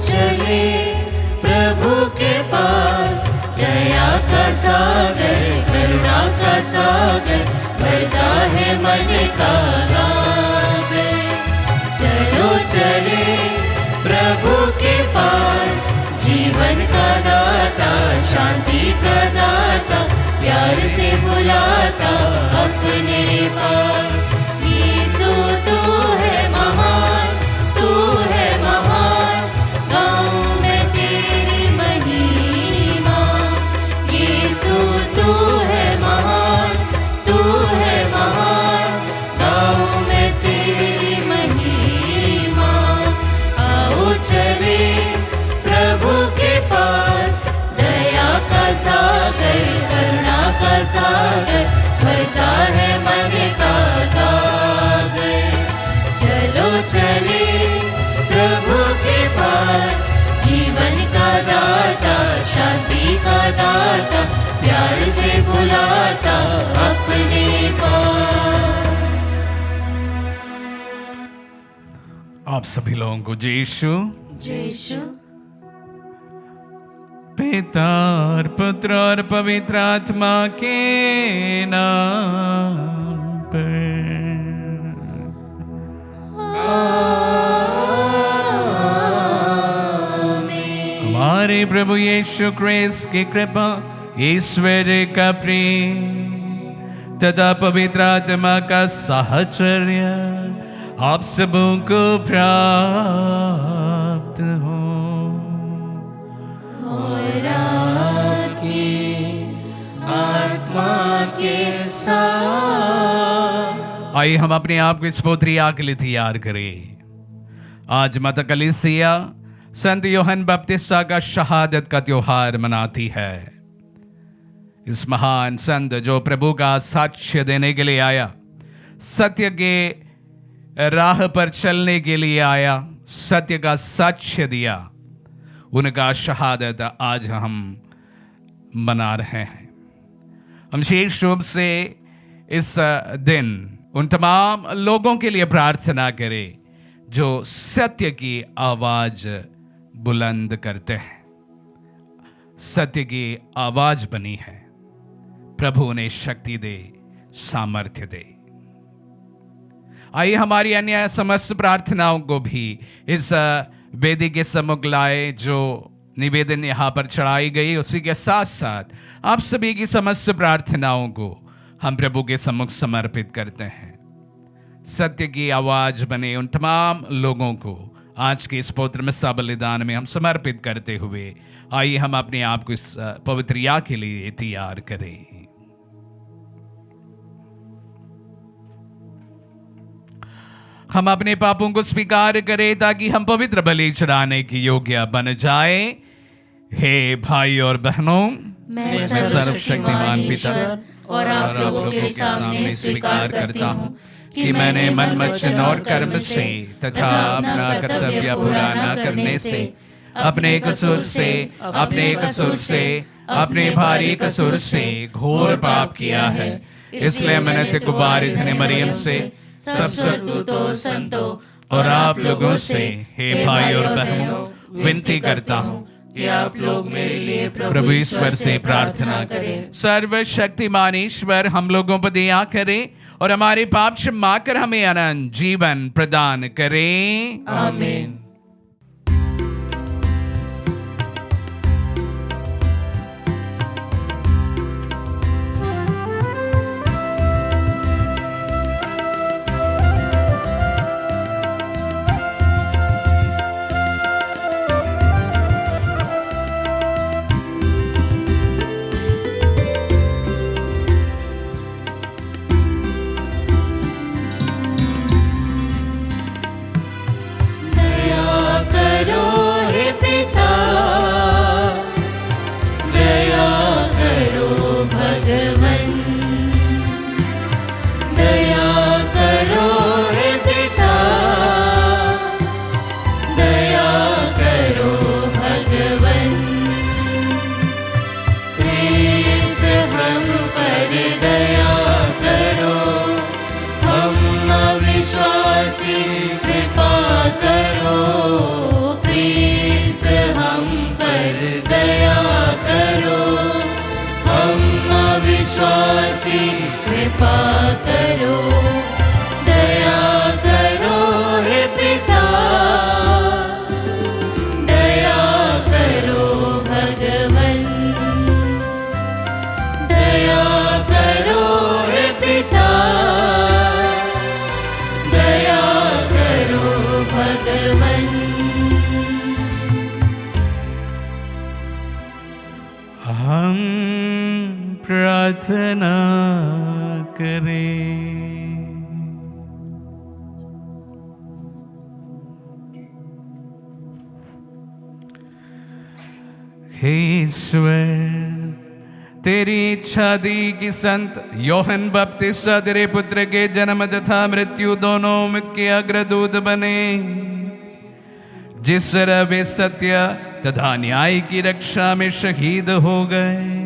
चले प्रभु के पास, दया का सागर करुणा का सागर भरता है मन का गागर। चलो चले प्रभु के पास, जीवन का दाता शांति का दाता प्यार से बुलाता अपने पास। यीशु तू है महान, तू है महान, गाऊं मैं तेरी महिमा। यीशु तू है महान, तू है महान, गाऊं मैं तेरी महिमा। आओ चले प्रभु के पास, दया का सागर करुणा का सागर भरता है मन का गागर। चलो चले प्रभु के पास, जीवन का दाता शांति का दाता प्यार से बुलाता अपने पास। आप सभी लोगों को जय यीशु। जय यीशु। पिता और पुत्र और पवित्र आत्मा के नाम पर हमारे प्रभु यीशु क्रिस्त की कृपा, ईश्वर का प्रेम तथा पवित्र आत्मा का साहचर्य आप सबों को प्राप्त हो। और आपकी आत्मा के साथ। आइए हम अपने आप को इस पवित्र के लिए तैयार करें। आज माता कलीसिया संत यूहन्ना बपतिस्ता का शहादत का त्योहार मनाती है। इस महान संत जो प्रभु का साक्ष्य देने के लिए आया, सत्य के राह पर चलने के लिए आया, सत्य का साक्ष्य दिया, उनका शहादत आज हम मना रहे हैं। हम विशेष रूप से इस दिन उन तमाम लोगों के लिए प्रार्थना करें जो सत्य की आवाज बुलंद करते हैं, सत्य की आवाज बनी है। प्रभु उन्हें शक्ति दे, सामर्थ्य दे। आइए हमारी अन्य समस्त प्रार्थनाओं को भी इस वेदी के सम्मुख लाए। जो निवेदन यहाँ पर चढ़ाई गई उसी के साथ साथ आप सभी की समस्त प्रार्थनाओं को हम प्रभु के सम्मुख समर्पित करते हैं। सत्य की आवाज बने उन तमाम लोगों को आज के इस पवित्र मिस्सा बलिदान में हम समर्पित करते हुए आइए हम अपने आप को इस पवित्र या के लिए तैयार करें। हम अपने पापों को स्वीकार करें ताकि हम पवित्र बलि चढ़ाने की योग्य बन जाए। हे भाई और बहनों, मैं सर्वशक्तिमान पिता और आप लोगों के सामने स्वीकार करता हूँ कि मैंने मन वचन और कर्म से तथा अपना कर्तव्य पूरा न करने से, अपने कसूर से, अपने भारी कसूर से घोर पाप किया है। इसलिए मैंने कुमारी धन्य मरियम से, सब सद्दूतों संतों और आप लोगों से, हे भाई और बहनों, विनती करता हूँ कि आप लोग मेरे लिए प्रभु ईश्वर से प्रार्थना करें। सर्वशक्तिमान ईश्वर हम लोगों पर दया करे और हमारे पाप क्षमा कर हमें अनंत जीवन प्रदान करें। आमीन। दया प्रार्थना करें। हे ईश्वर, तेरी इच्छा थी कि संत यूहन्ना बपतिस्ता तेरे पुत्र के जन्म तथा मृत्यु दोनों के अग्रदूत बने। जिस तरह वे सत्य तथा न्याय की रक्षा में शहीद हो गए,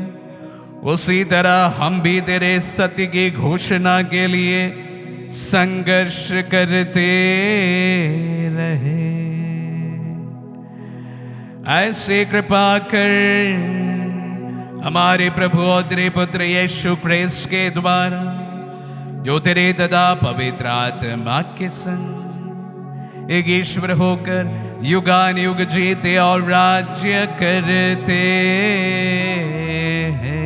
उसी तरह हम भी तेरे सत्य की घोषणा के लिए संघर्ष करते रहे। ऐसे कृपा कर हमारे प्रभु और तेरे पुत्र यीशु क्रिस्त के द्वारा, जो तेरे तथा पवित्र आत्मा के संग एक ईश्वर होकर युगान युग जीते और राज्य करते हैं।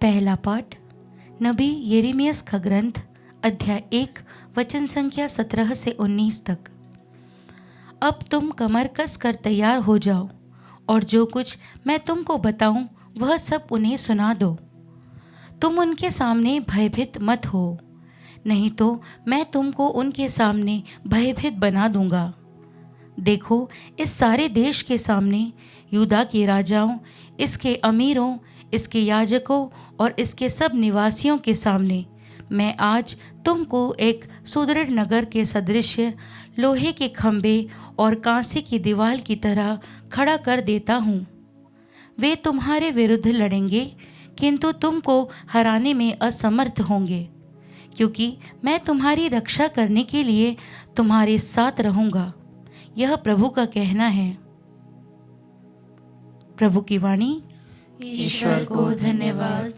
पहला पाठ नबी यिर्मयाह का ग्रंथ अध्याय 1 वचन संख्या 17 से 19 तक। अब तुम कमर कस कर तैयार हो जाओ और जो कुछ मैं तुमको बताऊं वह सब उन्हें सुना दो। तुम उनके सामने भयभीत मत हो, नहीं तो मैं तुमको उनके सामने भयभीत बना दूंगा। देखो, इस सारे देश के सामने, यूदा के राजाओं, इसके अमीरों, इसके याजकों और इसके सब निवासियों के सामने मैं आज तुमको एक सुदृढ़ नगर के सदृश लोहे के खंभे और कांसे की दीवार की तरह खड़ा कर देता हूँ। वे तुम्हारे विरुद्ध लड़ेंगे, किंतु तुमको हराने में असमर्थ होंगे, क्योंकि मैं तुम्हारी रक्षा करने के लिए तुम्हारे साथ रहूँगा। यह प्रभु का कहना है। प्रभु की वाणी। ईश्वर को धन्यवाद।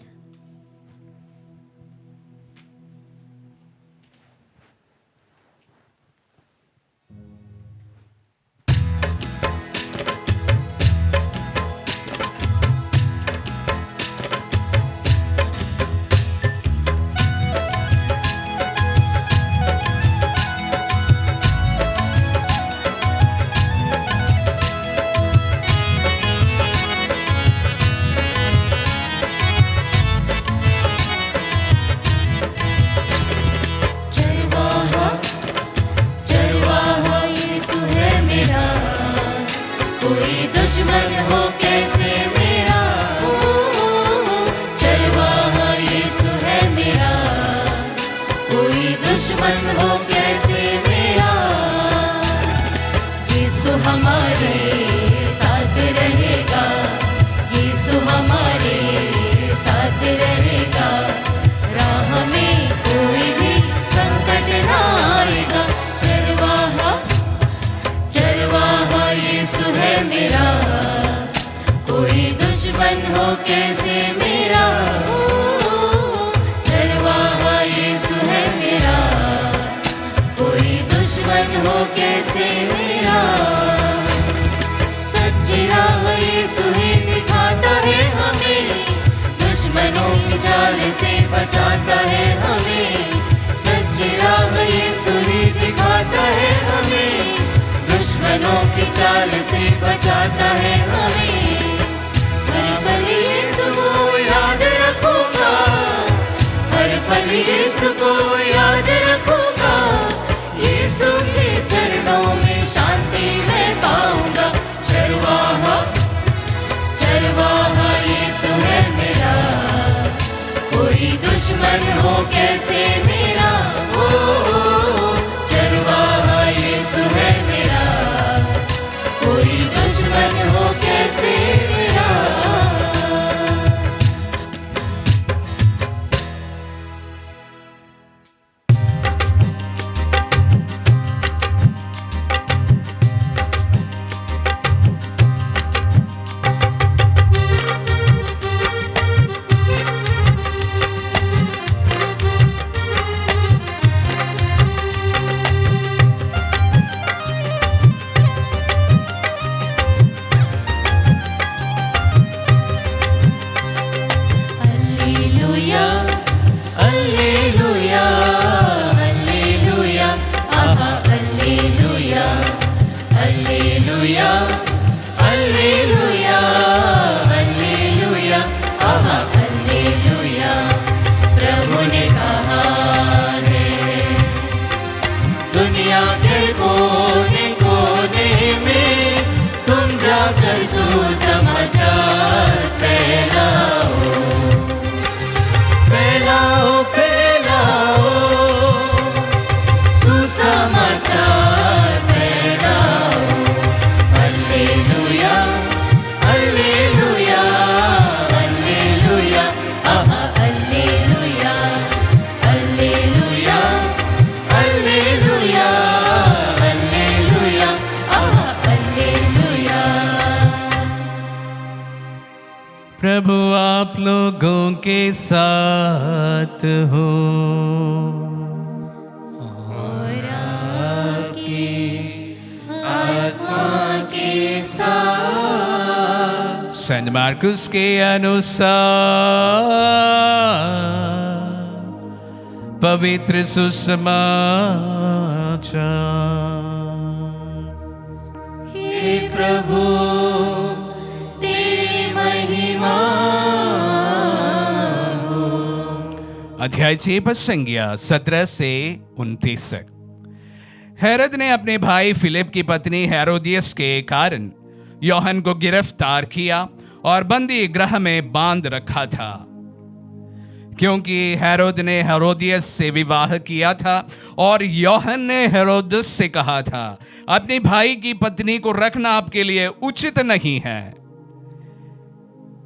बचाता है हमें, सच्ची राह यीशु ही दिखाता है हमें, दुश्मनों की चाल से बचाता है हमें। हर पल यीशु को याद रखूंगा, हर पल यीशु को याद रखूंगा, यीशु के चरणों में शांति मैं पाऊंगा। चरवाहा चरवाहा यीशु है मेरा, कोई दुश्मन हो कैसे मेरा, हो चरवाहा यीशु है मेरा, कोई दुश्मन हो कैसे मेरा। दुनिया के कोने कोने में तुम जाकर सुसमाचार फैलाओ, फैलाओ, फैलाओ, सुसमाचार फैलाओ। हालेलुया, हालेलुया, हालेलुया, आहा, हालेलुया, हालेलुया, हालेलुया, हालेलुया, आहा, हालेलुया। प्रभु आप लोगों के साथ हो। और आपकी आत्मा के साथ। संत मार्कुस के अनुसार पवित्र सुसमाचार। हे प्रभु तेरी महिमा हो। अध्याय 6 पद संज्ञा 17 से 29 तक। हेरोद ने अपने भाई फिलिप की पत्नी हेरोदियस के कारण यूहन्ना को गिरफ्तार किया और बंदी गृह में बांध रखा था, क्योंकि हेरोद ने हेरोदियस से विवाह किया था और यूहन्ना ने हेरोदस से कहा था, अपने भाई की पत्नी को रखना आपके लिए उचित नहीं है।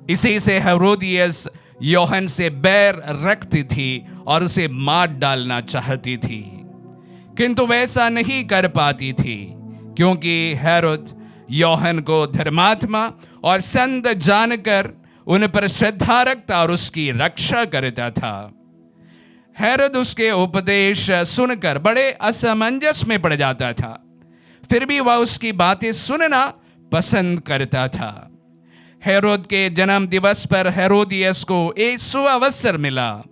इसी से हेरोदियस यूहन्ना से बैर रखती थी और उसे मार डालना चाहती थी, किंतु वैसा नहीं कर पाती थी, क्योंकि हेरोद यूहन्ना को धर्मात्मा और संत जानकर उन पर श्रद्धा रखता और उसकी रक्षा करता था। हेरोद उसके उपदेश सुनकर बड़े असमंजस में पड़ जाता था, फिर भी वह उसकी बातें सुनना पसंद करता था। हेरोद के जन्म दिवस पर हेरोदियस को एक सुअवसर मिला।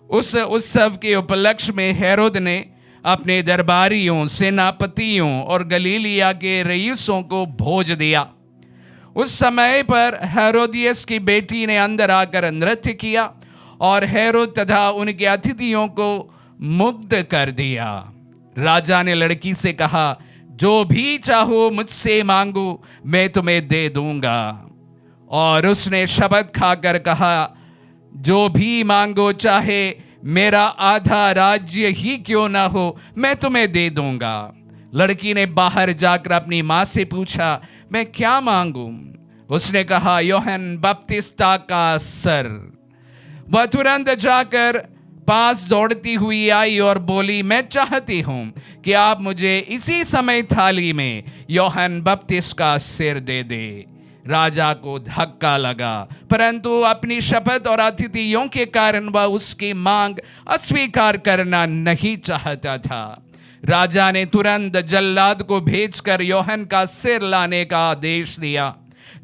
उस उत्सव के उपलक्ष्य में हेरोद ने अपने दरबारियों, सेनापतियों और गलीलिया के रईसों को भोज दिया। उस समय पर हेरोदियस की बेटी ने अंदर आकर नृत्य किया और हेरोद तथा उनके अतिथियों को मुग्ध कर दिया। राजा ने लड़की से कहा, जो भी चाहो मुझसे मांगो, मैं तुम्हें दे दूंगा। और उसने शपथ खाकर कहा, जो भी मांगो, चाहे मेरा आधा राज्य ही क्यों ना हो, मैं तुम्हें दे दूंगा। लड़की ने बाहर जाकर अपनी माँ से पूछा, मैं क्या मांगूं? उसने कहा, यूहन्ना बपतिस्ता का सर। वह तुरंत जाकर पास दौड़ती हुई आई और बोली, मैं चाहती हूं कि आप मुझे इसी समय थाली में यूहन्ना बपतिस्ता का सिर दे दे। राजा को धक्का लगा, परंतु अपनी शपथ और अतिथियों के कारण वह उसकी मांग अस्वीकार करना नहीं चाहता था। राजा ने तुरंत जल्लाद को भेजकर यूहन्ना का सिर लाने का आदेश दिया।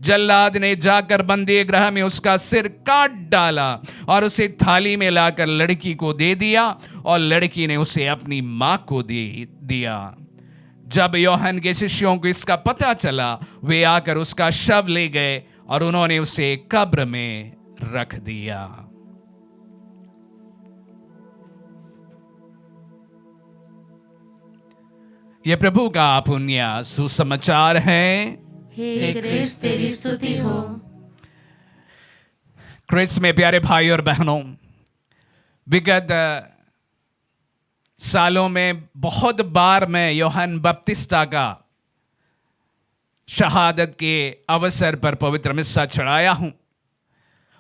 जल्लाद ने जाकर बंदी गृह में उसका सिर काट डाला और उसे थाली में लाकर लड़की को दे दिया और लड़की ने उसे अपनी मां को दे दिया। जब यूहन्ना के शिष्यों को इसका पता चला, वे आकर उसका शव ले गए और उन्होंने उसे कब्र में रख दिया। यह प्रभु का पुण्य सुसमाचार है। हे क्रिस्त तेरी स्तुति हो। क्रिस्त में प्यारे भाई और बहनों, विगत सालों में बहुत बार मैं यूहन्ना बपतिस्ता का शहादत के अवसर पर पवित्र मिस्सा चढ़ाया हूं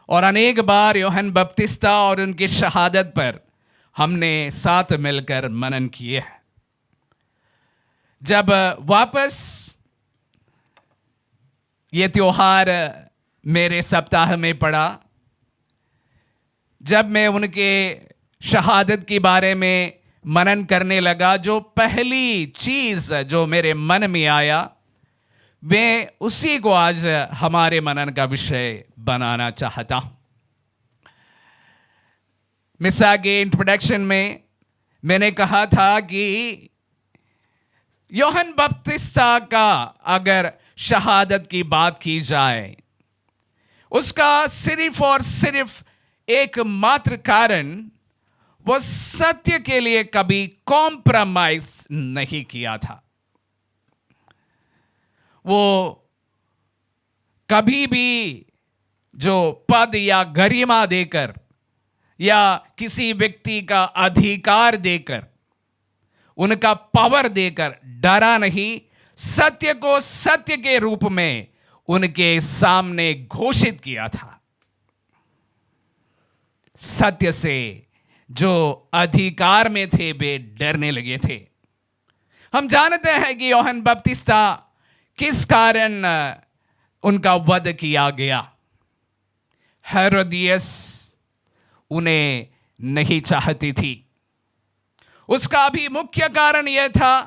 और अनेक बार यूहन्ना बपतिस्ता और उनकी शहादत पर हमने साथ मिलकर मनन किए हैं। जब वापस ये त्योहार मेरे सप्ताह में पड़ा, जब मैं उनके शहादत के बारे में मनन करने लगा, जो पहली चीज जो मेरे मन में आया, मैं उसी को आज हमारे मनन का विषय बनाना चाहता हूं। मिसा के इंट्रोडक्शन में मैंने कहा था कि यूहन्ना बपतिस्ता का अगर शहादत की बात की जाए, उसका सिर्फ और सिर्फ एकमात्र कारण वो सत्य के लिए कभी कॉम्प्रोमाइज नहीं किया था। वो कभी भी जो पद या गरिमा देकर या किसी व्यक्ति का अधिकार देकर, उनका पावर देकर डरा नहीं, सत्य को सत्य के रूप में उनके सामने घोषित किया था। सत्य से जो अधिकार में थे वे डरने लगे थे। हम जानते हैं कि यूहन्ना बपतिस्ता किस कारण उनका वध किया गया। हेरोदियस उन्हें नहीं चाहती थी। उसका भी मुख्य कारण यह था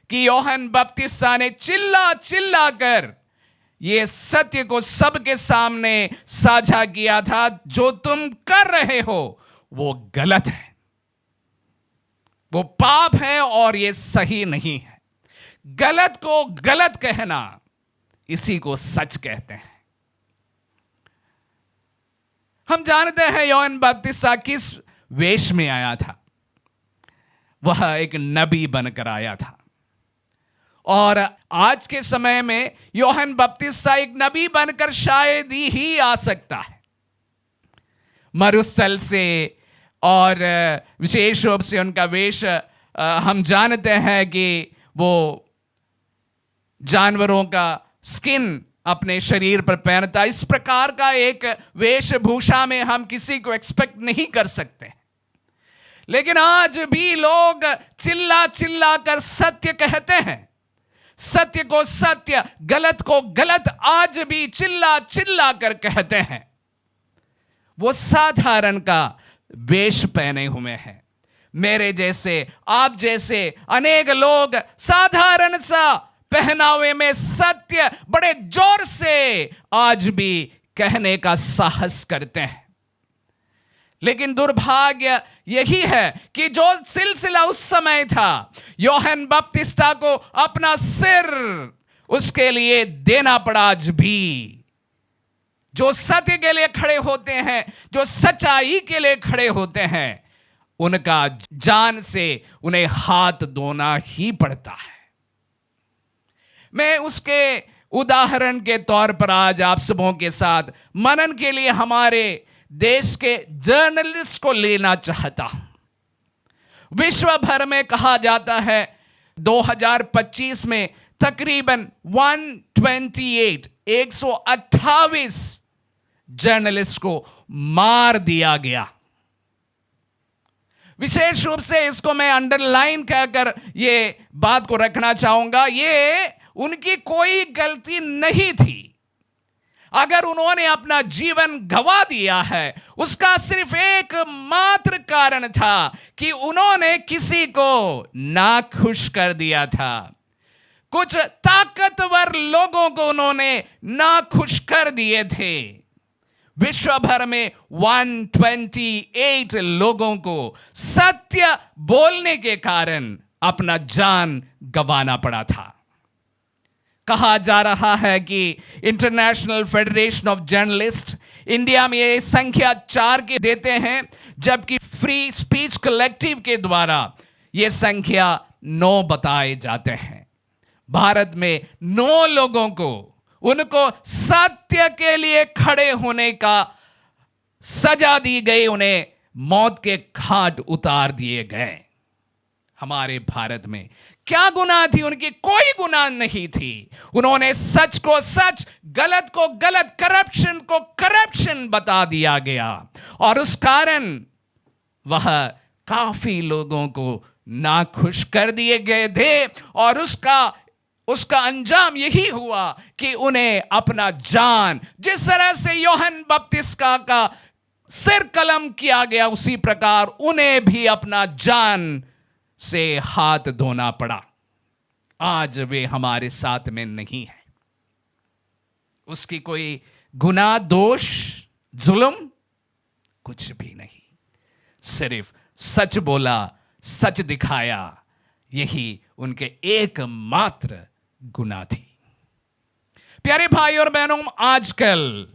कि यूहन्ना बपतिस्ता ने चिल्ला चिल्ला कर ये सत्य को सबके सामने साझा किया था, जो तुम कर रहे हो वो गलत है, वो पाप है और ये सही नहीं है। गलत को गलत कहना, इसी को सच कहते हैं। हम जानते हैं यूहन्ना बपतिस्ता किस वेश में आया था। वह एक नबी बनकर आया था, और आज के समय में यूहन्ना बपतिस्ता एक नबी बनकर शायद ही आ सकता है। मरुस्थल से और विशेष रूप से उनका वेश हम जानते हैं कि वो जानवरों का स्किन अपने शरीर पर पहनता। इस प्रकार का एक वेशभूषा में हम किसी को एक्सपेक्ट नहीं कर सकते। लेकिन आज भी लोग चिल्ला चिल्ला कर सत्य कहते हैं, सत्य को सत्य, गलत को गलत आज भी चिल्ला चिल्ला कर कहते हैं। वो साधारण का वेश पहने हुए हैं। मेरे जैसे, आप जैसे अनेक लोग साधारण सा पहनावे में सत्य बड़े जोर से आज भी कहने का साहस करते हैं। लेकिन दुर्भाग्य यही है कि जो सिलसिला उस समय था, यूहन्ना बपतिस्ता को अपना सिर उसके लिए देना पड़ा। आज भी जो सत्य के लिए खड़े होते हैं, जो सच्चाई के लिए खड़े होते हैं, उनका जान से उन्हें हाथ धोना ही पड़ता है। मैं उसके उदाहरण के तौर पर आज आप सबों के साथ मनन के लिए हमारे देश के जर्नलिस्ट को लेना चाहता हूं। विश्व भर में कहा जाता है 2025 में तकरीबन 128 जर्नलिस्ट को मार दिया गया। विशेष रूप से इसको मैं अंडरलाइन कहकर ये बात को रखना चाहूंगा, ये उनकी कोई गलती नहीं थी। अगर उन्होंने अपना जीवन गंवा दिया है, उसका सिर्फ एक मात्र कारण था कि उन्होंने किसी को नाखुश कर दिया था। कुछ ताकतवर लोगों को उन्होंने नाखुश कर दिए थे। विश्व भर में 128 लोगों को सत्य बोलने के कारण अपना जान गंवाना पड़ा था। कहा जा रहा है कि international federation of journalist India में ये संख्या 4 के देते हैं, जबकि फ्री स्पीच कलेक्टिव के द्वारा ये संख्या 9 बताए जाते हैं। भारत में 9 लोगों को उनको सत्य के लिए खड़े होने का सजा दी गई, उन्हें मौत के घाट उतार दिए गए। हमारे भारत में क्या गुनाह थी? उनकी कोई गुनाह नहीं थी। उन्होंने सच को सच, गलत को गलत, करप्शन को करप्शन बता दिया गया, और उस कारण वह काफी लोगों को नाखुश कर दिए गए थे। और उसका अंजाम यही हुआ कि उन्हें अपना जान, जिस तरह से यूहन्ना बपतिस्ता का सिर कलम किया गया, उसी प्रकार उन्हें भी अपना जान से हाथ धोना पड़ा। आज वे हमारे साथ में नहीं है। उसकी कोई गुनाह, दोष, जुल्म कुछ भी नहीं, सिर्फ सच बोला, सच दिखाया, यही उनके एकमात्र गुनाह थी। प्यारे भाई और बहनों, आजकल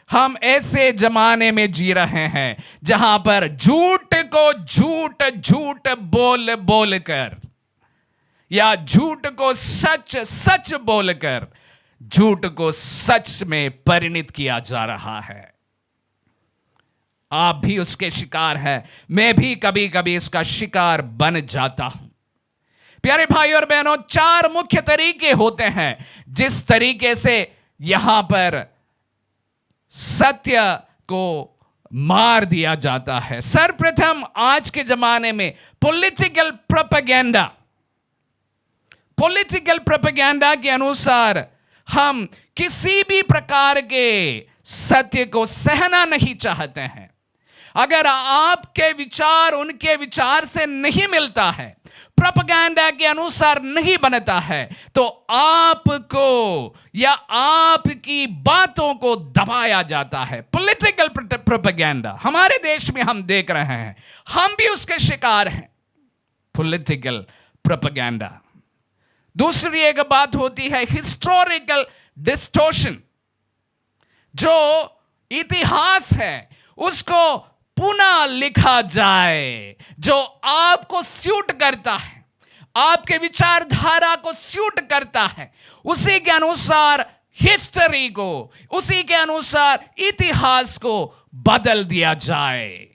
हम ऐसे जमाने में जी रहे हैं जहां पर झूठ को झूठ झूठ बोल बोलकर या झूठ को सच सच बोलकर झूठ को सच में परिणित किया जा रहा है। आप भी उसके शिकार हैं, मैं भी कभी कभी इसका शिकार बन जाता हूं। प्यारे भाई और बहनों, 4 मुख्य तरीके होते हैं जिस तरीके से यहां पर सत्य को मार दिया जाता है। सर्वप्रथम आज के जमाने में पॉलिटिकल प्रोपेगेंडा के अनुसार हम किसी भी प्रकार के सत्य को सहना नहीं चाहते हैं। अगर आपके विचार उनके विचार से नहीं मिलता है, प्रोपेगेंडा के अनुसार नहीं बनता है, तो आपको या आपकी बातों को दबाया जाता है। पॉलिटिकल प्रोपेगेंडा हमारे देश में हम देख रहे हैं, हम भी उसके शिकार हैं। Political propaganda. दूसरी एक बात होती है हिस्टोरिकल डिस्टोर्शन। जो इतिहास है उसको पुनः लिखा जाए, जो आपको सूट करता है, आपके विचारधारा को सूट करता है, उसी के अनुसार हिस्ट्री को, उसी के अनुसार इतिहास को बदल दिया जाए।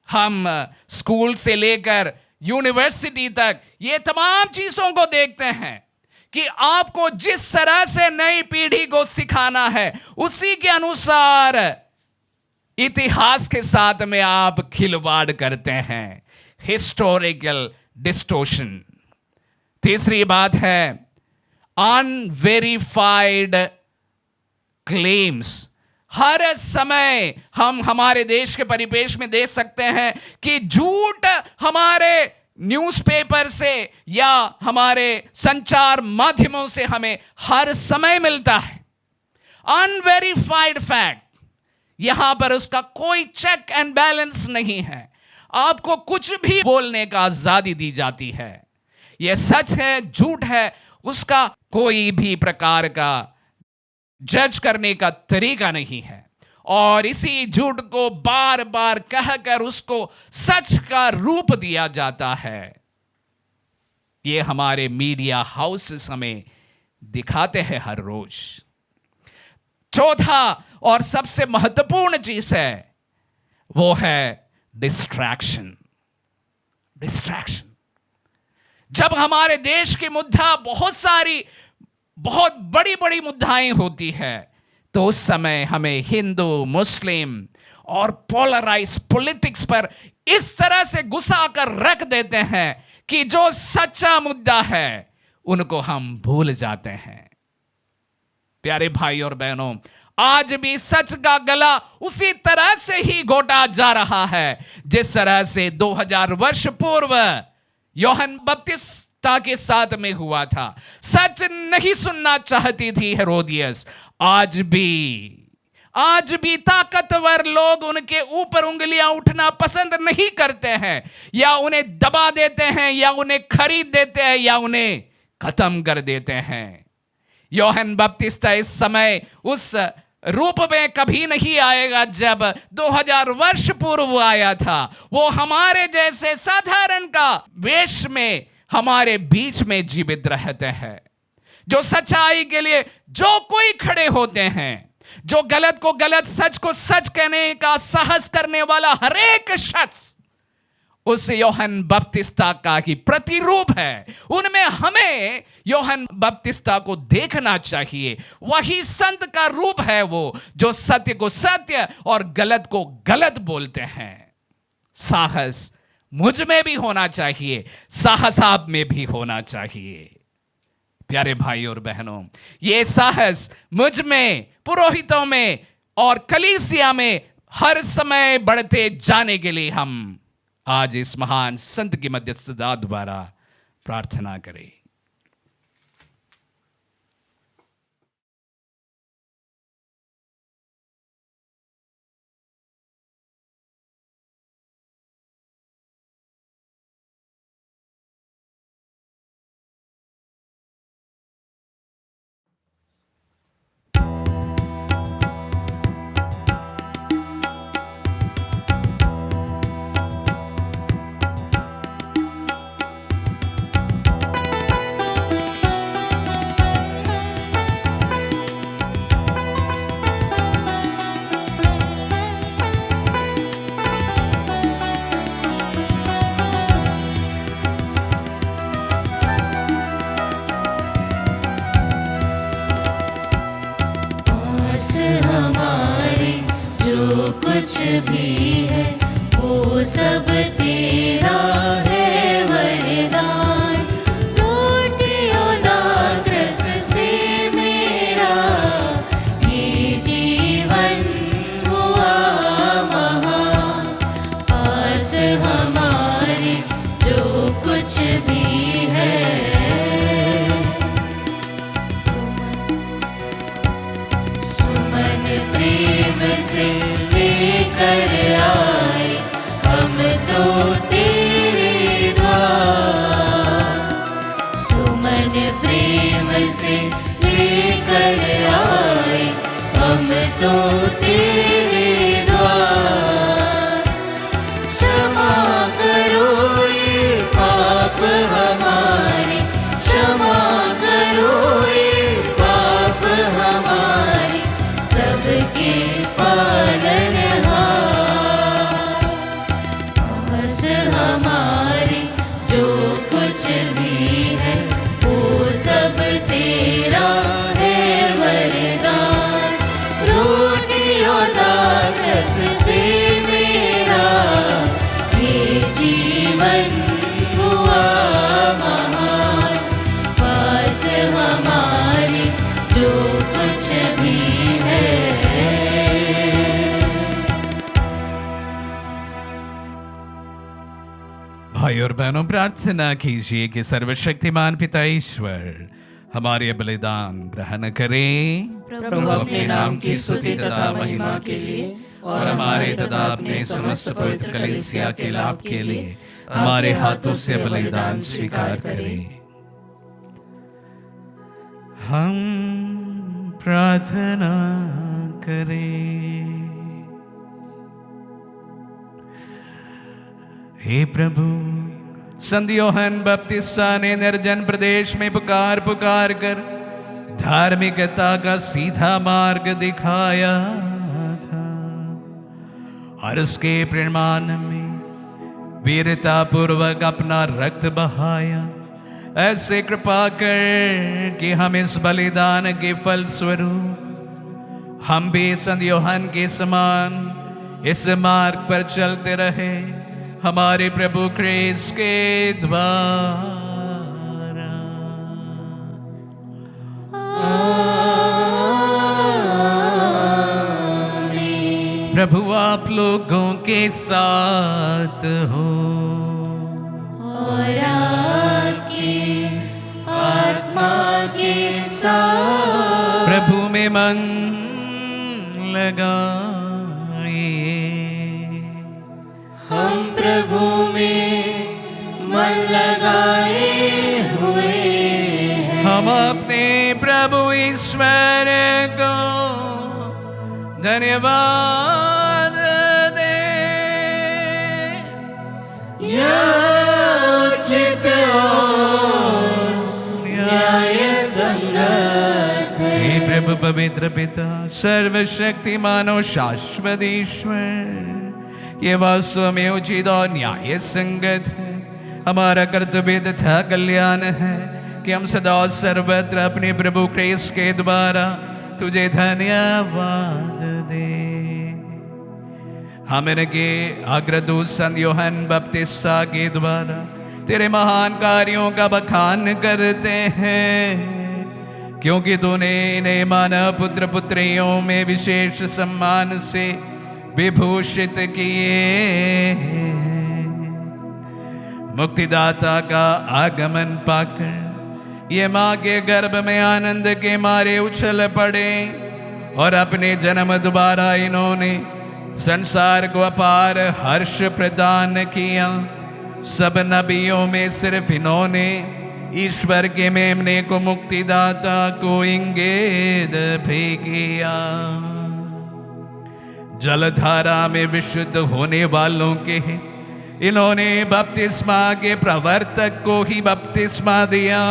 हम स्कूल से लेकर यूनिवर्सिटी तक ये तमाम चीजों को देखते हैं कि आपको जिस तरह से नई पीढ़ी को सिखाना है उसी के अनुसार इतिहास के साथ में आप खिलवाड़ करते हैं। Historical distortion. तीसरी बात है अनवेरिफाइड क्लेम्स। हर समय हम हमारे देश के परिपेक्ष में देख सकते हैं कि झूठ हमारे न्यूज़पेपर से या हमारे संचार माध्यमों से हमें हर समय मिलता है। अनवेरिफाइड फैक्ट, यहां पर उसका कोई चेक एंड बैलेंस नहीं है। आपको कुछ भी बोलने का आजादी दी जाती है। यह सच है झूठ है, उसका कोई भी प्रकार का जज करने का तरीका नहीं है। और इसी झूठ को बार बार कहकर उसको सच का रूप दिया जाता है। यह हमारे मीडिया हाउसेस हमें दिखाते हैं हर रोज। चौथा और सबसे महत्वपूर्ण चीज है वो है डिस्ट्रैक्शन। जब हमारे देश की मुद्दा बहुत बड़ी बड़ी मुद्दाएं होती है तो उस समय हमें हिंदू मुस्लिम और पोलराइज पॉलिटिक्स पर इस तरह से घुसा कर रख देते हैं कि जो सच्चा मुद्दा है उनको हम भूल जाते हैं। प्यारे भाई और बहनों, आज भी सच का गला उसी तरह से ही घोटा जा रहा है जिस तरह से 2000 वर्ष पूर्व यूहन्ना बपतिस्ता के साथ में हुआ था। सच नहीं सुनना चाहती थी हेरोदियस। आज भी ताकतवर लोग उनके ऊपर उंगलियां उठना पसंद नहीं करते हैं, या उन्हें दबा देते हैं, या उन्हें खरीद देते हैं, या उन्हें खत्म कर देते हैं। यूहन्ना बपतिस्ता इस समय उस रूप में कभी नहीं आएगा जब 2000 वर्ष पूर्व आया था। वो हमारे जैसे साधारण का वेश में हमारे बीच में जीवित रहते हैं। जो सच्चाई के लिए जो कोई खड़े होते हैं, जो गलत को गलत सच को सच कहने का साहस करने वाला हर एक शख्स उस यूहन्ना बपतिस्ता का ही प्रतिरूप है। उनमें हमें यूहन्ना बपतिस्ता को देखना चाहिए। वही संत का रूप है वो जो सत्य को सत्य और गलत को गलत बोलते हैं। साहस मुझ में भी होना चाहिए, साहस आप में भी होना चाहिए। प्यारे भाई और बहनों, ये साहस मुझ में, पुरोहितों में और कलीसिया में हर समय बढ़ते जाने के लिए हम आज इस महान संत की मध्यस्थता द्वारा प्रार्थना करें। भी है वो सब तेरा है वरदान। रोटी और दाग रस से मेरा ये जीवन हुआ महान। पास हमारे जो कुछ भी है सुमन प्रेम से लेकर आए हम तो तेरे द्वार। सुमन प्रेम से लेकर आए हम तो तेरे द्वार। क्षमा करो ये पाप हमारे, क्षमा करो ये पाप हमारे, सबके पालनहार। बस हमारे जो कुछ भी है वो सब तेरा है वरदान। रोटी और दाग रस से मेरा ये जीवन हुआ महान। पास हमारे जो कुछ भी है भाई और बहनों, प्रार्थना कीजिए कि सर्वशक्तिमान पिता ईश्वर हमारे बलिदान ग्रहण करें। प्रभु अपने नाम की स्तुति तथा महिमा के लिए और हमारे तथा अपने समस्त पवित्र कलीसिया के लाभ के लिए हमारे हाथों से बलिदान स्वीकार करें। हम प्रार्थना करें। हे प्रभु, संत यूहन्ना बपतिस्ता ने निर्जन प्रदेश में पुकार पुकार कर धार्मिकता का सीधा मार्ग दिखाया था और उसके प्रमाण में वीरता पूर्वक अपना रक्त बहाया। ऐसे कृपा कर कि हम इस बलिदान के फल स्वरूप हम भी संत यूहन्ना के समान इस मार्ग पर चलते रहे, हमारे प्रभु क्रिस्त के द्वारा। प्रभु आप लोगों के साथ हो और आपकी आत्मा के साथ। प्रभु में मन लगाइए। हम प्रभु में मन लगाए हुए हैं। हम अपने प्रभु ईश्वर को धन्यवाद दें। यह उचित और न्याय संगत है। हे प्रभु पवित्र पिता, सर्वशक्तिमान और शाश्वत ईश्वर, ये वास्तव में उचित और न्याय संगत है। हमारा कर्तव्य तथा कल्याण है कि हम सदा और सर्वत्र अपने प्रभु क्रिस्त के द्वारा तुझे धन्यवाद दे। हम इनके अग्रदूत संत यूहन्ना बपतिस्ता के द्वारा तेरे महान कार्यों का बखान करते हैं, क्योंकि तूने इन्हें मानव पुत्र पुत्रियों में विशेष सम्मान से विभूषित किए। मुक्तिदाता का आगमन पाकर ये माँ के गर्भ में आनंद के मारे उछल पड़े और अपने जन्म दोबारा इन्होंने संसार को अपार हर्ष प्रदान किया। सब नबियों में सिर्फ इन्होंने ईश्वर के मेमने को मुक्तिदाता को इंगित भी किया। जलधारा में विशुद्ध होने वालों के इन्होंने बपतिस्मा के प्रवर्तक को ही बपतिस्मा दिया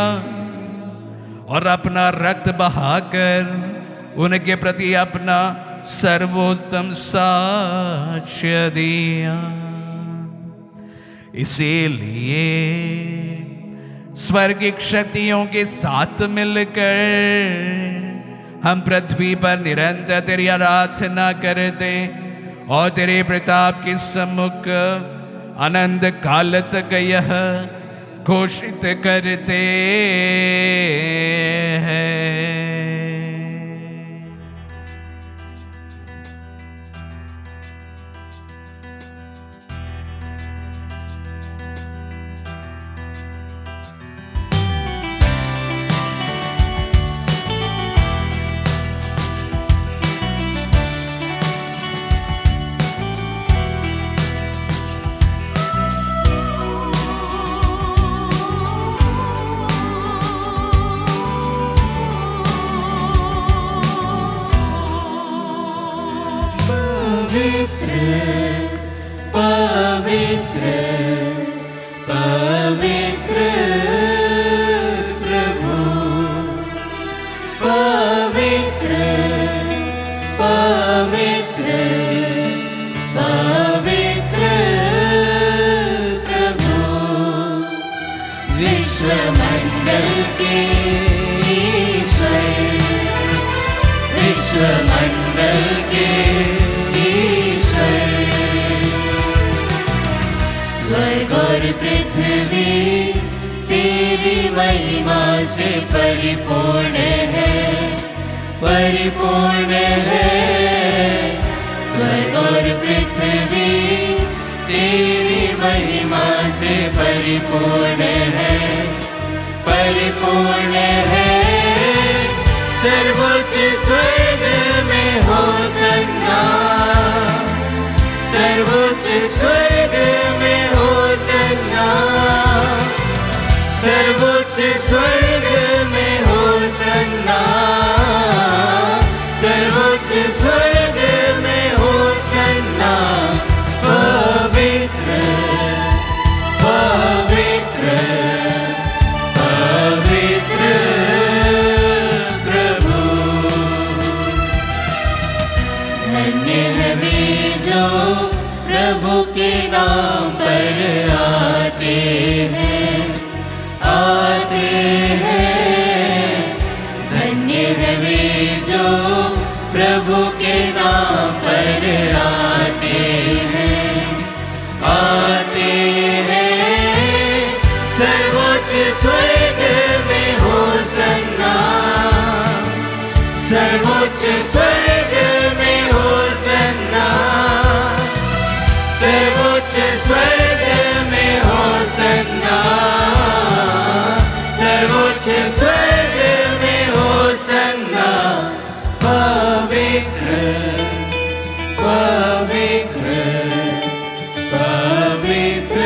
और अपना रक्त बहाकर उनके प्रति अपना सर्वोत्तम साक्ष्य दिया। इसीलिए स्वर्गिक शक्तियों के साथ मिलकर हम पृथ्वी पर निरंतर तेरी आराधना करते और तेरे प्रताप के सम्मुख अनंत काल तक यह घोषित करते हैं। पवित्र पवित्र प्रभु, पवित्र पवित्र पवित्र प्रभु, विश्वमंडल के ईश्वर, विश्वमंडल के स्वर्ग और पृथ्वी तेरी महिमा से परिपूर्ण है, परिपूर्ण है। स्वर्ग और पृथ्वी तेरी महिमा से परिपूर्ण है, परिपूर्ण है। सर्वोच्च स्वर्ग में होसन्ना, सर्वोच्च स्वर्ग में होसन्ना, सर्वोच्च स्वर्ग में होसन्ना, सर्वोच्च स्वर्ग में होसन्ना। पवित्र पवित्र पवित्र प्रभु, धन्य है वे जो प्रभु के नाम पर आते हैं, आते हैं। धन्य है वे जो प्रभु के नाम पर आते हैं, आते हैं। सर्वोच्च स्वर्ग में होसन्ना, सर्वोच्च स्वर्ग में होसन्ना, सर्वोच्च स्वर्ग में होसन्ना, सर्वोच्च स्वर्ग में होसन्ना। पवित्र पवित्र पवित्र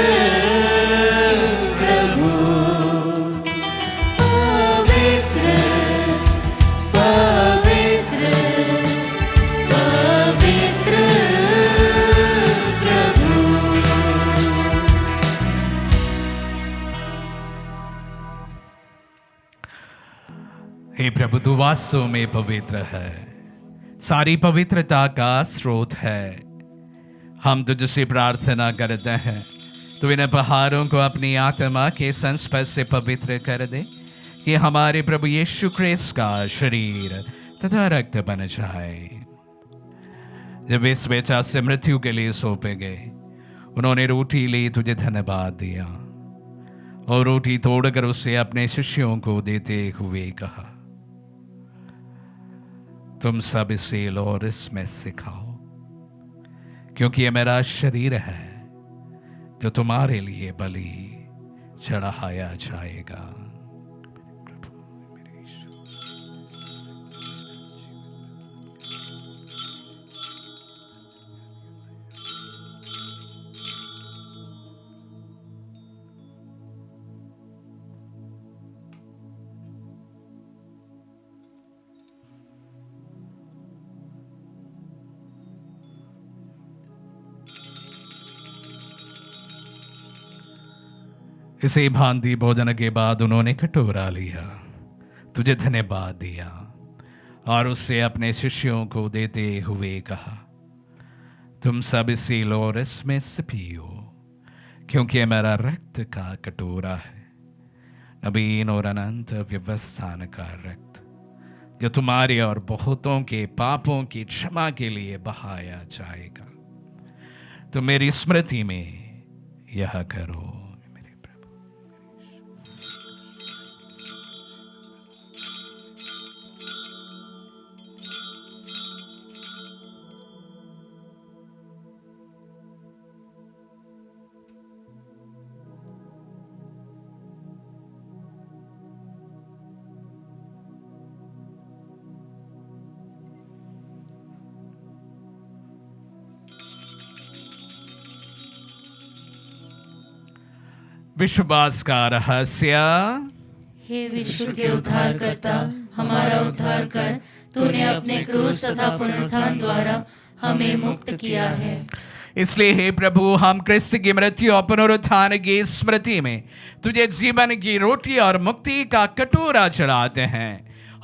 प्रभु, पवित्र पवित्र पवित्र प्रभु। हे प्रभु, तू वास्तव में पवित्र है, सारी पवित्रता का स्रोत है। हम तुझसे प्रार्थना करते हैं, तू इन पहाड़ों को अपनी आत्मा के संस्पर्श से पवित्र कर दे, कि हमारे प्रभु यीशु ख्रिस्त का शरीर तथा रक्त बन जाए। जब इस बेचा से मृत्यु के लिए सौंपे गए, उन्होंने रोटी ली, तुझे धन्यवाद दिया और रोटी तोड़कर उसे अपने शिष्यों को देते हुए कहा, तुम सब इसे लो और इसमें से खाओ, क्योंकि यह मेरा शरीर है जो तुम्हारे लिए बलि चढ़ाया जाएगा। इसे भांति भोजन के बाद उन्होंने कटोरा लिया, तुझे धन्यवाद दिया और उससे अपने शिष्यों को देते हुए कहा, तुम सब इसे लो और इसमें से पियो, क्योंकि यह मेरा रक्त का कटोरा है, नवीन और अनंत व्यवस्थान का रक्त, जो तुम्हारे और बहुतों के पापों की क्षमा के लिए बहाया जाएगा। तो मेरी स्मृति में यह करो। मेरे प्रभु, विश्वास का रहस्य। हे विश्व के उद्धारकर्ता, हमारा उद्धार कर। तूने अपने क्रूस तथा पुनरुत्थान द्वारा हमें मुक्त किया है। इसलिए हे प्रभु, हम क्रिस्त की मृत्यु और पुनरुत्थान की स्मृति में तुझे जीवन की रोटी और मुक्ति का कटोरा चढ़ाते हैं।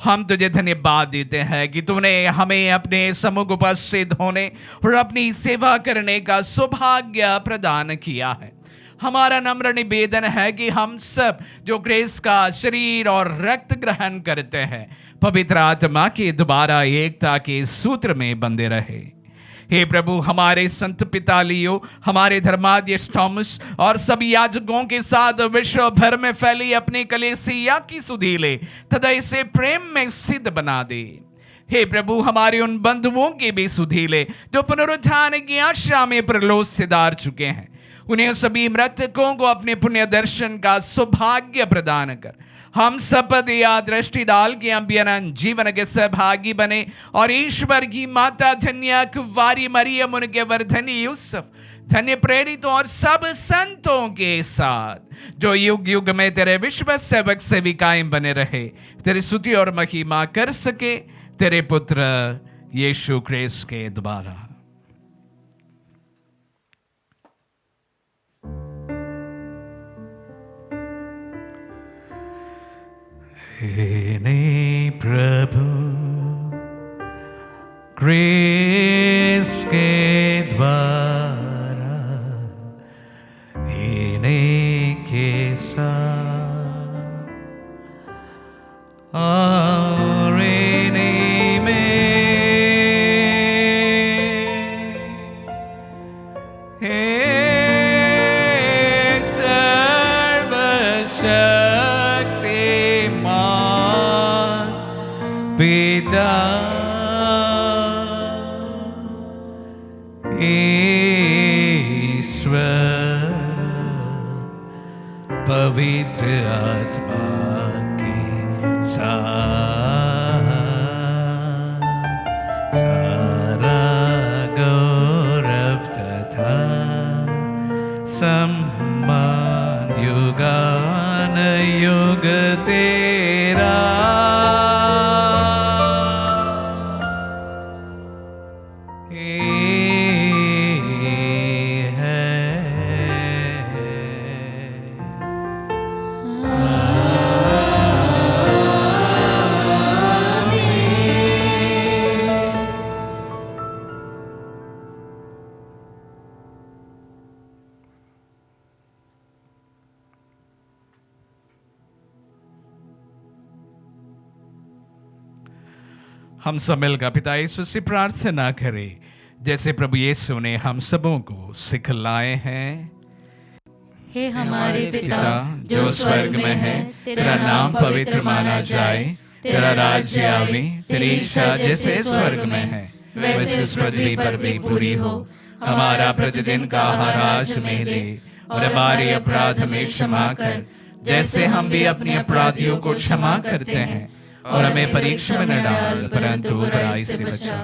हम तुझे धन्यवाद देते हैं कि तूने हमें अपने सम्मुख उपस्थित होने और अपनी सेवा करने का सौभाग्य प्रदान किया है। हमारा नम्र निवेदन है कि हम सब जो क्रिस्त का शरीर और रक्त ग्रहण करते हैं, पवित्र आत्मा के द्वारा एकता के सूत्र में बंधे रहे। हे प्रभु, हमारे संत पिता लियो, हमारे धर्माध्यक्ष थॉमस और सभी याजकों के साथ विश्व भर में फैली अपनी कलीसिया की सुधि ले तथा इसे प्रेम में सिद्ध बना दे। हे प्रभु, हमारे उन बंधुओं की भी सुधि ले जो पुनरुत्थान की आशा में परलोक से दार चुके हैं। उन्हें सभी मृतकों को अपने पुण्य दर्शन का सौभाग्य प्रदान कर हम शपथ या दृष्टि डाल के अनंत जीवन के सहभागी बने और ईश्वर की माता धन्य कुंवारी मरियम, उनके वर्धनी यूसुफ, धन्य प्रेरितों और सब संतों के साथ जो युग युग में तेरे विश्व सेवक सेविकाएं बने रहे, तेरी स्तुति और महिमा कर सके तेरे पुत्र यीशु क्रिस्त के द्वारा। हे प्रभु, क्रिस्त के द्वारा इन्हीं के साथ और इन्हीं में पिता ईश्वर पवित्र आत्मा के साथ सारा गौरव तथा सम्मान युगान युग तेरा हम सब मिलकर पिता यीशु से प्रार्थना करें जैसे प्रभु यीशु ने हम सबों को सिखलाए हैं। हे हमारे पिता जो स्वर्ग में है, तेरा नाम पवित्र माना जाए, तेरा राज्य आवे, तेरी इच्छा जैसे स्वर्ग में है वैसे इस पृथ्वी पर भी पूरी हो। हमारा प्रतिदिन का आहार आज हमें दे और हमारे अपराध हमें क्षमा कर जैसे हम भी अपने अपराधियों को क्षमा करते हैं, और हमें परीक्षा में न डाल परंतु बुराई से बचा।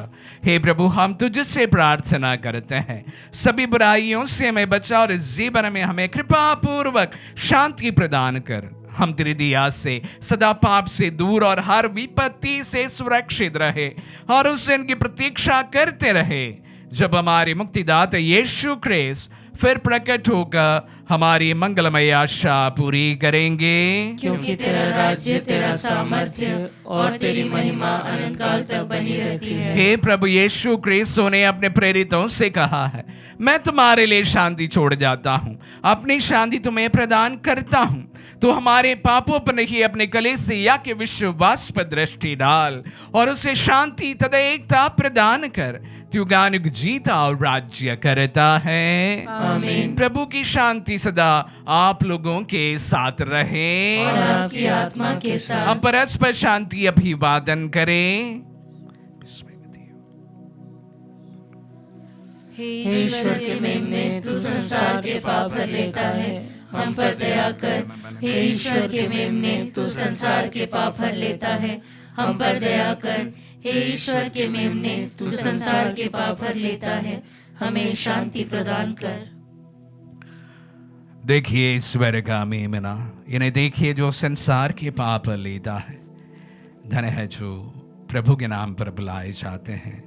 हे प्रभु, हम तुझसे प्रार्थना करते हैं सभी बुराइयों से हमें बचा और इस जीवन में हमें कृपा पूर्वक शांति प्रदान कर। हम तेरी दया से सदा पाप से दूर और हर विपत्ति से सुरक्षित रहे और उस दिन की प्रतीक्षा करते रहे जब हमारे मुक्तिदाता यीशु क्रिस्त फिर प्रकट होकर हमारी मंगलमय आशा पूरी करेंगे। क्योंकि तेरा राज्य, तेरा सामर्थ्य और तेरी महिमा अनंत काल तक बनी रहती है। हे प्रभु यीशु क्रिस्त ने अपने प्रेरितों से कहा है, मैं तुम्हारे लिए शांति छोड़ जाता हूँ, अपनी शांति तुम्हें प्रदान करता हूँ। तो हमारे पापों पर नहीं अपने कलीसिया के विश्वास पर दृष्टि डाल और उसे शांति तथा एकता प्रदान कर। युगानुग जीता और राज्य करता है। आमीन। प्रभु की शांति सदा आप लोगों के साथ रहे और आपकी आत्मा के साथ। हम परस्पर शांति अभिवादन करें। हे ईश्वर के मेमने, तू संसार के पाप हर लेता है, हम पर दया कर। हे ईश्वर के मेमने, तू संसार के पाप हर लेता है, हम पर दया कर। हे ईश्वर के मेमने, तू संसार के पाप हर लेता है, हमें शांति प्रदान कर। देखिए ईश्वर का मेमना, इन्हें देखिए जो संसार के पाप लेता है। धन्य है जो प्रभु के नाम पर बुलाए जाते हैं।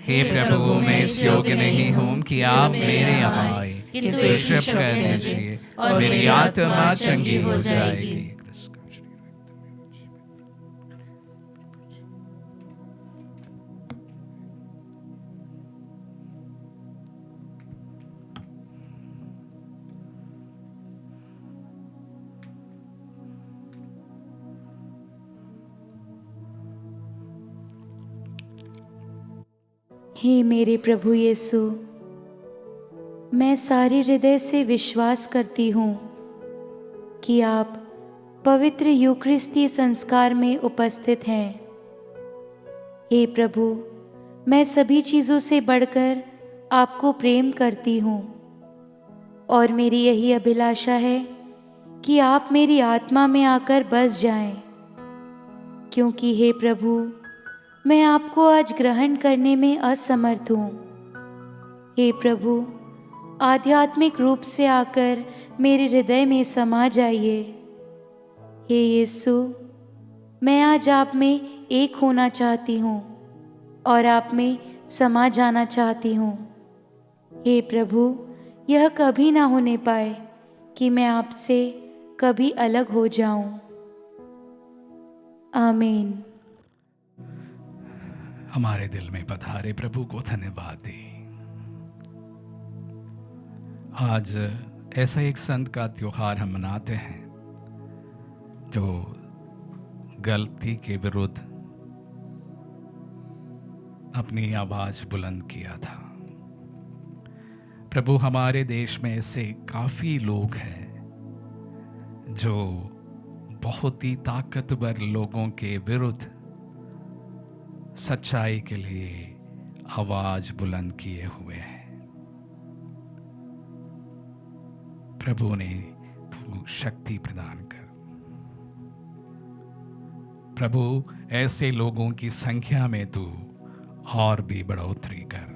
हे प्रभु, मैं इस योग्य नहीं हूँ कि आप मेरे यहाँ आए, किंतु तो एक शब्द शब्द कह कह दीजिए और मेरी आत्मा चंगी हो जाएगी। हे मेरे प्रभु यीशु, मैं सारे हृदय से विश्वास करती हूँ कि आप पवित्र यूकरिस्ती संस्कार में उपस्थित हैं। हे प्रभु, मैं सभी चीज़ों से बढ़कर आपको प्रेम करती हूँ और मेरी यही अभिलाषा है कि आप मेरी आत्मा में आकर बस जाएं, क्योंकि हे प्रभु, मैं आपको आज ग्रहण करने में असमर्थ हूँ। हे प्रभु, आध्यात्मिक रूप से आकर मेरे हृदय में समा जाइए। हे यीशु, मैं आज आप में एक होना चाहती हूँ और आप में समा जाना चाहती हूँ। हे प्रभु, यह कभी ना होने पाए कि मैं आपसे कभी अलग हो जाऊं। आमीन। हमारे दिल में पधारे प्रभु को धन्यवाद दे। आज ऐसा एक संत का त्योहार हम मनाते हैं जो गलती के विरुद्ध अपनी आवाज बुलंद किया था। प्रभु, हमारे देश में ऐसे काफी लोग हैं जो बहुत ही ताकतवर लोगों के विरुद्ध सच्चाई के लिए आवाज बुलंद किए हुए हैं। प्रभु ने तू शक्ति प्रदान कर। प्रभु, ऐसे लोगों की संख्या में तू और भी बढ़ोतरी कर।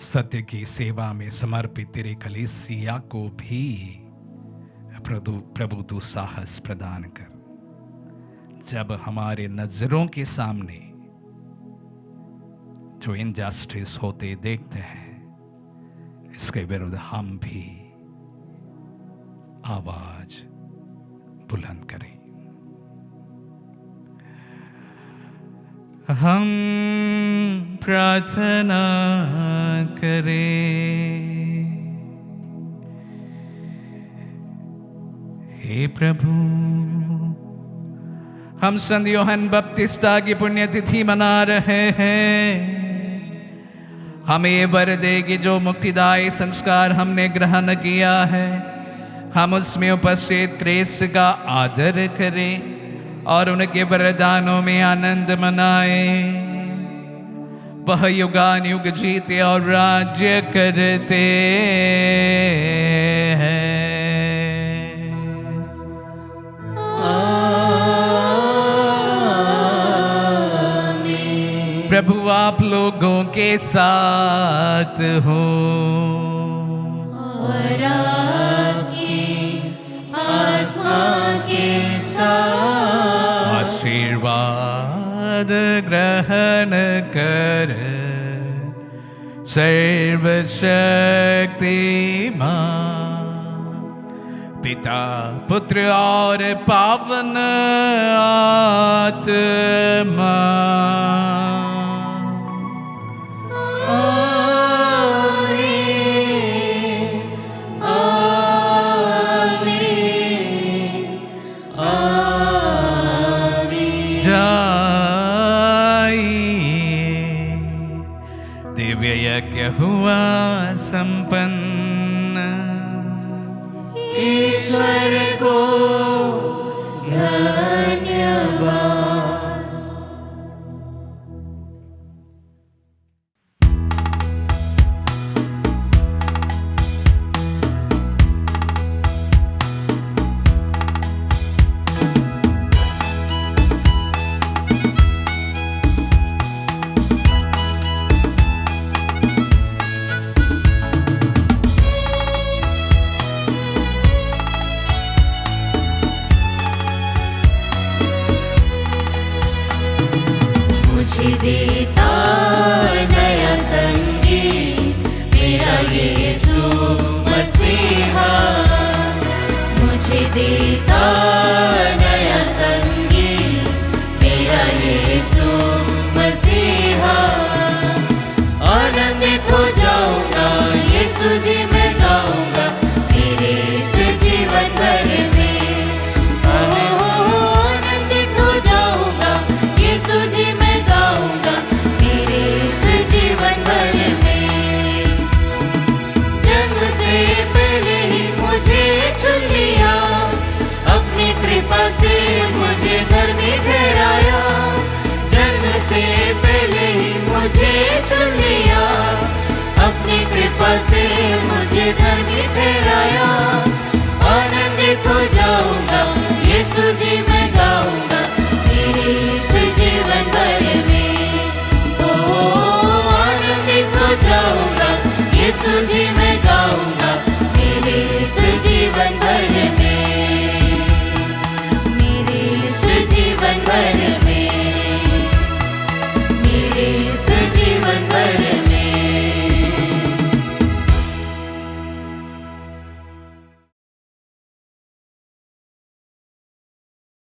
सत्य की सेवा में समर्पित तेरे कलीसिया को भी प्रभु तू साहस प्रदान कर। जब हमारे नजरों के सामने जो इनजस्टिस होते देखते हैं, इसके विरुद्ध हम भी आवाज बुलंद करें। हम प्रार्थना करें। हे प्रभु, हम संत यूहन्ना बपतिस्ता की पुण्यतिथि मना रहे हैं। हमें वर दे कि जो मुक्तिदायी संस्कार हमने ग्रहण किया है, हम उसमें उपस्थित क्रिस्त का आदर करें और उनके वरदानों में आनंद मनाएं। वह युगानुयुग जीते और राज्य करते हैं। प्रभु आप लोगों के साथ हो और आपकी आत्मा के साथ। आशीर्वाद ग्रहण कर सर्वशक्तिमान पिता, पुत्र और पावन आत्मा। जाइए ईश्वर को धन्यवाद। मुझे देता नया संगीत मेरा यीशु मसीहा, मुझे देता नया संगीत मेरा यीशु मसीहा। आनंदित हो जाऊंगा यीशु जी मैं गाऊंगा मेरे इस जीवन भर में। आनंदित हो जाऊंगा यीशु जी मैं गाऊंगा मेरे इस जीवन भर में। जन्म से पहले ही मुझे चुन लिया, अपनी कृपा से मुझे धर्मी ठहराया। जन्म से पहले ही मुझे चुन लिया, अपनी कृपा से मुझे धर्मी ठहराया। आनंदित हो जाऊंगा यीशु जी मैं गाऊंगा मेरे इस जीवन भर में। ओ आनंदित हो जाऊंगा यीशु जी मैं गाऊंगा मेरे इस जीवन भर में।